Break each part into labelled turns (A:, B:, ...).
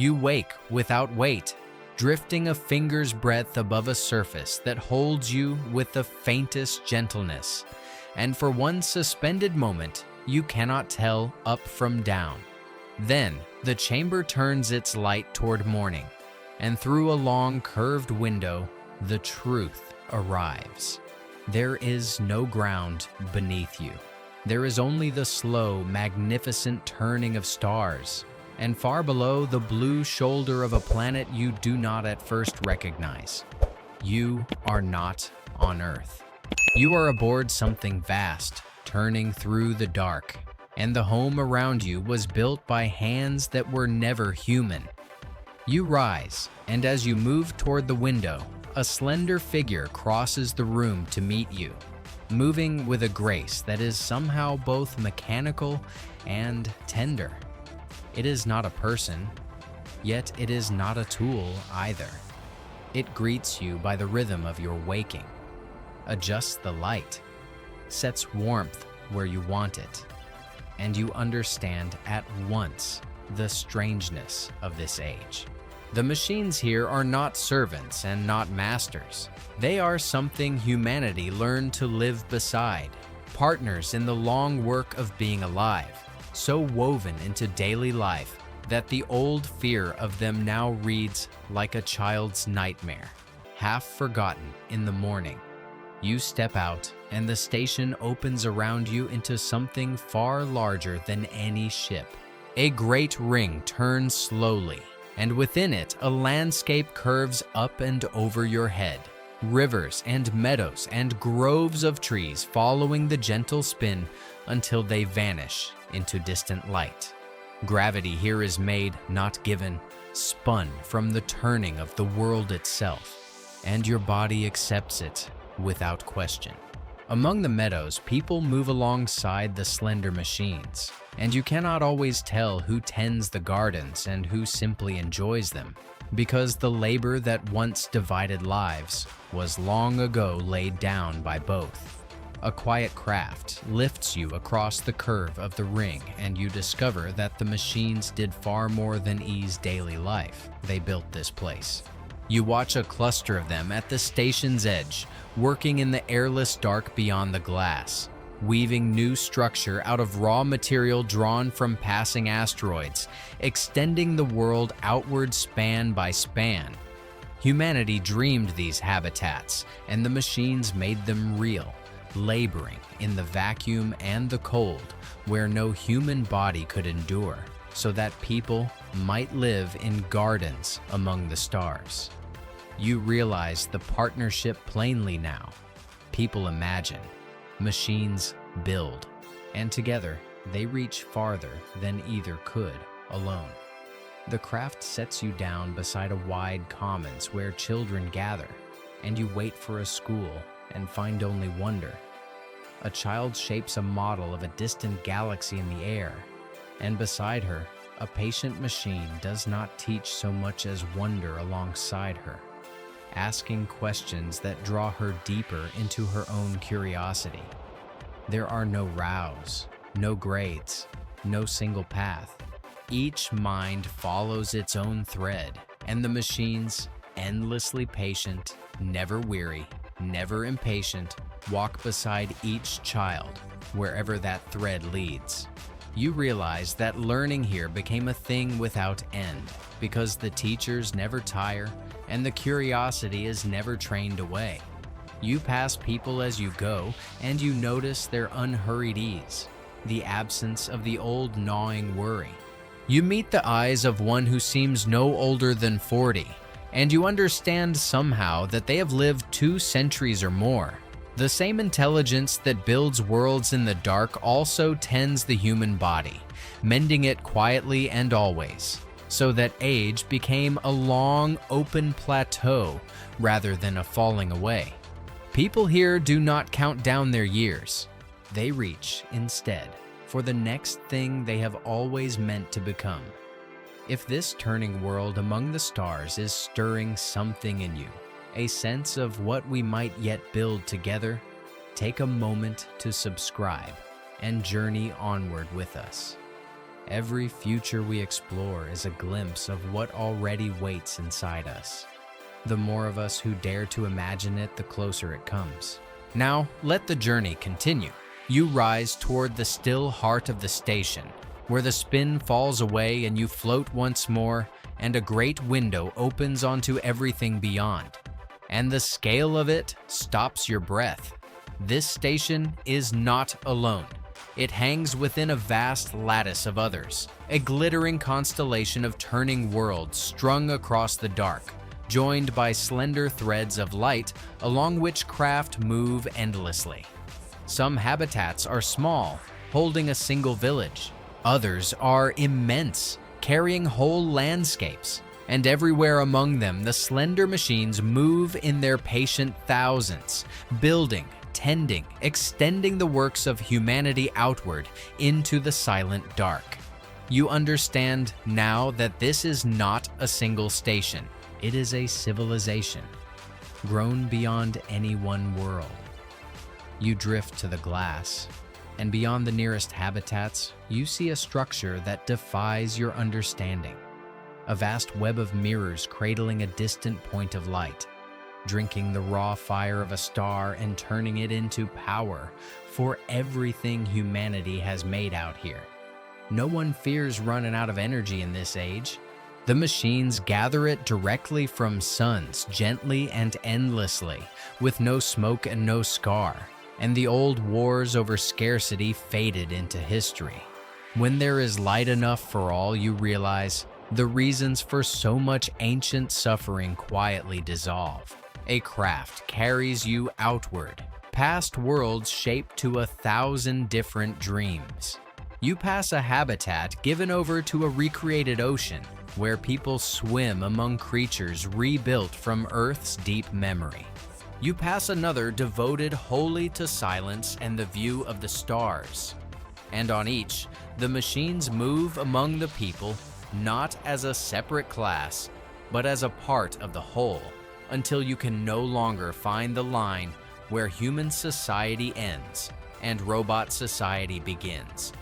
A: You wake without weight, drifting a finger's breadth above a surface that holds you with the faintest gentleness. And for one suspended moment, you cannot tell up from down. Then, the chamber turns its light toward morning, and through a long curved window, the truth arrives. There is no ground beneath you. There is only the slow, magnificent turning of stars, and far below, the blue shoulder of a planet you do not at first recognize. You are not on Earth. You are aboard something vast, turning through the dark, and the home around you was built by hands that were never human. You rise, and as you move toward the window, a slender figure crosses the room to meet you, moving with a grace that is somehow both mechanical and tender. It is not a person, yet it is not a tool either. It greets you by the rhythm of your waking, adjusts the light, sets warmth where you want it, and you understand at once the strangeness of this age. The machines here are not servants and not masters. They are something humanity learned to live beside, partners in the long work of being alive, so woven into daily life that the old fear of them now reads like a child's nightmare, half forgotten in the morning. You step out, and the station opens around you into something far larger than any ship. A great ring turns slowly, and within it a landscape curves up and over your head. Rivers and meadows and groves of trees following the gentle spin until they vanish into distant light. Gravity here is made, not given, spun from the turning of the world itself, and your body accepts it without question. Among the meadows, people move alongside the slender machines, and you cannot always tell who tends the gardens and who simply enjoys them, because the labor that once divided lives was long ago laid down by both. A quiet craft lifts you across the curve of the ring, and you discover that the machines did far more than ease daily life. They built this place. You watch a cluster of them at the station's edge, working in the airless dark beyond the glass, weaving new structure out of raw material drawn from passing asteroids, extending the world outward span by span. Humanity dreamed these habitats, and the machines made them real, laboring in the vacuum and the cold where no human body could endure, so that people might live in gardens among the stars. You realize the partnership plainly now. People imagine, machines build, and together they reach farther than either could alone. The craft sets you down beside a wide commons where children gather, and you wait for a school and find only wonder. A child shapes a model of a distant galaxy in the air, and beside her, a patient machine does not teach so much as wonder alongside her, asking questions that draw her deeper into her own curiosity. There are no rows, no grades, no single path. Each mind follows its own thread, and the machines, endlessly patient, never weary, never impatient, walk beside each child wherever that thread leads. You realize that learning here became a thing without end because the teachers never tire and the curiosity is never trained away. You pass people as you go, and you notice their unhurried ease, the absence of the old gnawing worry. You meet the eyes of one who seems no older than 40, and you understand somehow that they have lived 2 centuries or more. The same intelligence that builds worlds in the dark also tends the human body, mending it quietly and always, so that age became a long, open plateau rather than a falling away. People here do not count down their years. They reach, instead, for the next thing they have always meant to become. If this turning world among the stars is stirring something in you, a sense of what we might yet build together, take a moment to subscribe and journey onward with us. Every future we explore is a glimpse of what already waits inside us. The more of us who dare to imagine it, the closer it comes. Now, let the journey continue. You rise toward the still heart of the station, where the spin falls away and you float once more, and a great window opens onto everything beyond. And the scale of it stops your breath. This station is not alone. It hangs within a vast lattice of others, a glittering constellation of turning worlds strung across the dark, joined by slender threads of light along which craft move endlessly. Some habitats are small, holding a single village. Others are immense, carrying whole landscapes. And everywhere among them, the slender machines move in their patient thousands, building, tending, extending the works of humanity outward into the silent dark. You understand now that this is not a single station. It is a civilization, grown beyond any one world. You drift to the glass, and beyond the nearest habitats, you see a structure that defies your understanding. A vast web of mirrors cradling a distant point of light, drinking the raw fire of a star and turning it into power for everything humanity has made out here. No one fears running out of energy in this age. The machines gather it directly from suns, gently and endlessly, with no smoke and no scar, and the old wars over scarcity faded into history. When there is light enough for all, you realize the reasons for so much ancient suffering quietly dissolve. A craft carries you outward, past worlds shaped to 1,000 different dreams. You pass a habitat given over to a recreated ocean, where people swim among creatures rebuilt from Earth's deep memory. You pass another devoted wholly to silence and the view of the stars. And on each, the machines move among the people, not as a separate class, but as a part of the whole, until you can no longer find the line where human society ends and robot society begins.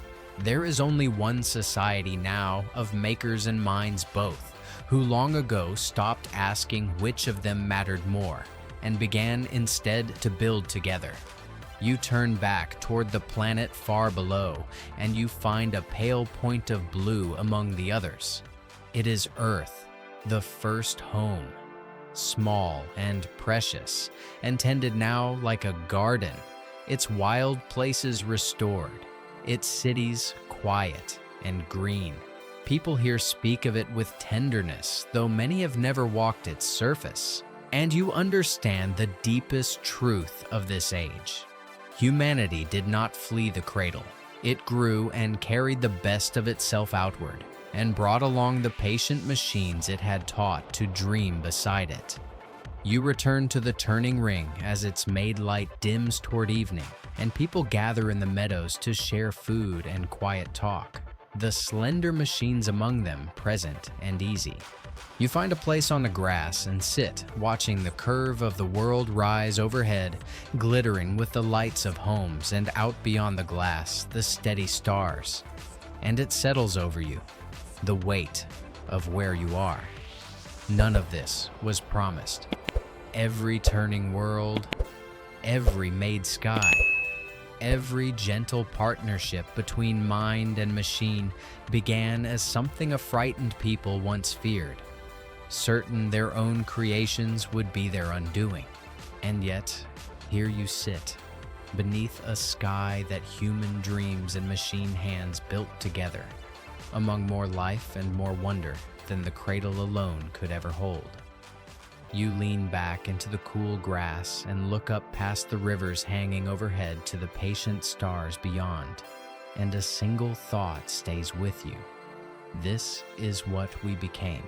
A: There is only one society now of makers and minds both, who long ago stopped asking which of them mattered more, and began instead to build together. You turn back toward the planet far below, and you find a pale point of blue among the others. It is Earth, the first home, small and precious, and tended now like a garden, its wild places restored, its cities quiet and green. People here speak of it with tenderness, though many have never walked its surface. And you understand the deepest truth of this age. Humanity did not flee the cradle. It grew and carried the best of itself outward, and brought along the patient machines it had taught to dream beside it. You return to the turning ring as its made light dims toward evening, and people gather in the meadows to share food and quiet talk, the slender machines among them present and easy. You find a place on the grass and sit, watching the curve of the world rise overhead, glittering with the lights of homes, and out beyond the glass, the steady stars. And it settles over you, the weight of where you are. None of this was promised. Every turning world, every made sky, every gentle partnership between mind and machine began as something a frightened people once feared, certain their own creations would be their undoing. And yet, here you sit, beneath a sky that human dreams and machine hands built together, among more life and more wonder than the cradle alone could ever hold. You lean back into the cool grass and look up past the rivers hanging overhead to the patient stars beyond, and a single thought stays with you. This is what we became,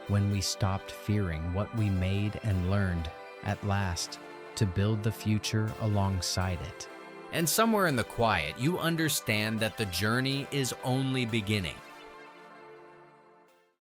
A: when we stopped fearing what we made and learned, at last, to build the future alongside it. And somewhere in the quiet, you understand that the journey is only beginning.